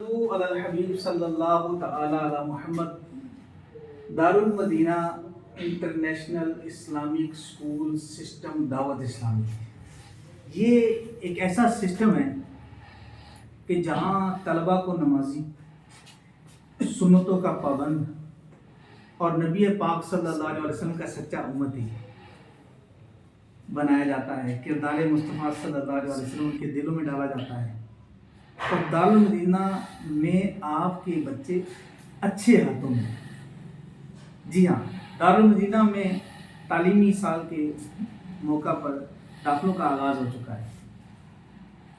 تو علی الحبیب صلی اللہ تعالی علی محمد Dar-ul-Madinah international Islamic school system Dawat Islami, یہ ایک ایسا سسٹم ہے کہ جہاں طلباء کو نمازی، سنتوں کا پابند اور نبی پاک صلی اللہ علیہ وسلم کا سچا امتی بنایا جاتا ہے، کردار مصطفیٰ صلی اللہ علیہ وسلم کے دلوں میں ڈالا جاتا ہے۔ اور دارالمدینہ میں آپ کے بچے اچھے ہاتھوں میں، جی ہاں، دارالمدینہ میں تعلیمی سال کے موقع پر داخلوں کا آغاز ہو چکا ہے،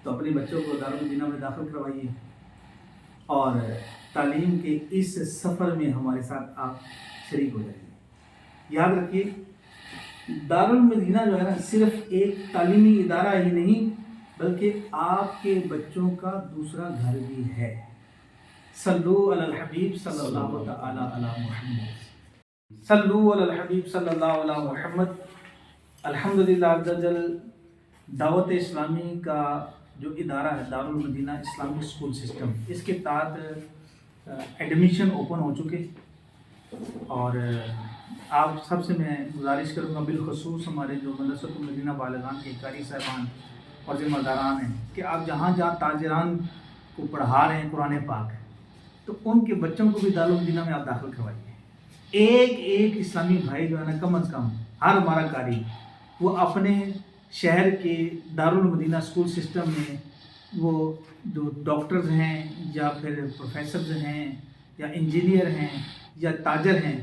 تو اپنے بچوں کو دارالمدینہ میں داخل کروائیے اور تعلیم کے اس سفر میں ہمارے ساتھ آپ شریک ہو جائیے۔ یاد رکھیے، دارالمدینہ جو ہے نا، صرف ایک تعلیمی ادارہ ہی نہیں بلکہ آپ کے بچوں کا دوسرا گھر بھی ہے۔ صلو علی الحبیب صلی اللہ تعالی علی محمد، صلو علی الحبیب صلی اللہ علی محمد۔ الحمدللہ عز وجل دعوت اسلامی کا جو ادارہ ہے دارالمدینہ اسلامک اسکول سسٹم، اس کے تحت ایڈمیشن اوپن ہو چکے، اور آپ سب سے میں گزارش کروں گا، بالخصوص ہمارے جو مدرسۃ المدینہ بالغان کے قاری صاحبان اور ذمہ داران ہیں، کہ آپ جہاں جہاں تاجران کو پڑھا رہے ہیں قرآن پاک، تو ان کے بچوں کو بھی دارالمدینہ میں آپ داخل کروائیے۔ ایک اسلامی بھائی جو ہے نا، کم از کم ہر ہمارا قاری وہ اپنے شہر کے دارالمدینہ اسکول سسٹم میں وہ جو ڈاکٹرز ہیں یا پھر پروفیسرز ہیں یا انجینئر ہیں یا تاجر ہیں،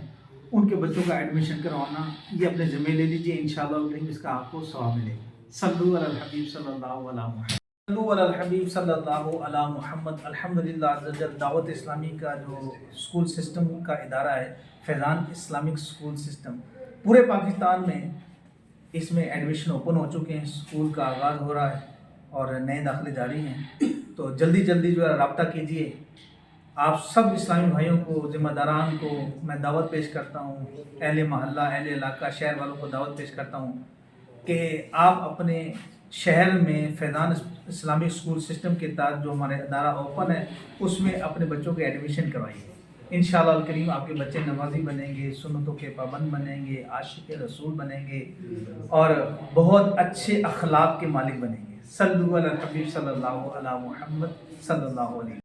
ان کے بچوں کا ایڈمیشن کروانا یہ اپنے ذمہ لے لیجیے، انشاءاللہ اس کا آپ کو ثواب ملے گا۔ صلو علی الحبیب صلی اللہ علیہ محمد، صلو علی الحبیب صلی اللہ علیہ محمد۔ الحمدللہ عز وجل دعوت اسلامی کا جو اسکول سسٹم کا ادارہ ہے، فیضان اسلامک اسکول سسٹم، پورے پاکستان میں اس میں ایڈمیشن اوپن ہو چکے ہیں، اسکول کا آغاز ہو رہا ہے اور نئے داخلے جاری ہیں، تو جلدی جو ہے رابطہ کیجیے۔ آپ سب اسلامی بھائیوں کو، ذمہ داران کو میں دعوت پیش کرتا ہوں، اہل محلہ، اہل علاقہ، شہر والوں کو دعوت پیش کرتا ہوں کہ آپ اپنے شہر میں فیضان اسلامک اسکول سسٹم کے تحت جو ہمارے ادارہ اوپن ہے، اس میں اپنے بچوں کے ایڈمیشن کروائیے۔ انشاءاللہ الکریم آپ کے بچے نمازی بنیں گے، سنتوں کے پابند بنیں گے، عاشق رسول بنیں گے اور بہت اچھے اخلاق کے مالک بنیں گے۔ صلو علی الحبیب صلی اللہ علیہ محمد صلی اللہ علیہ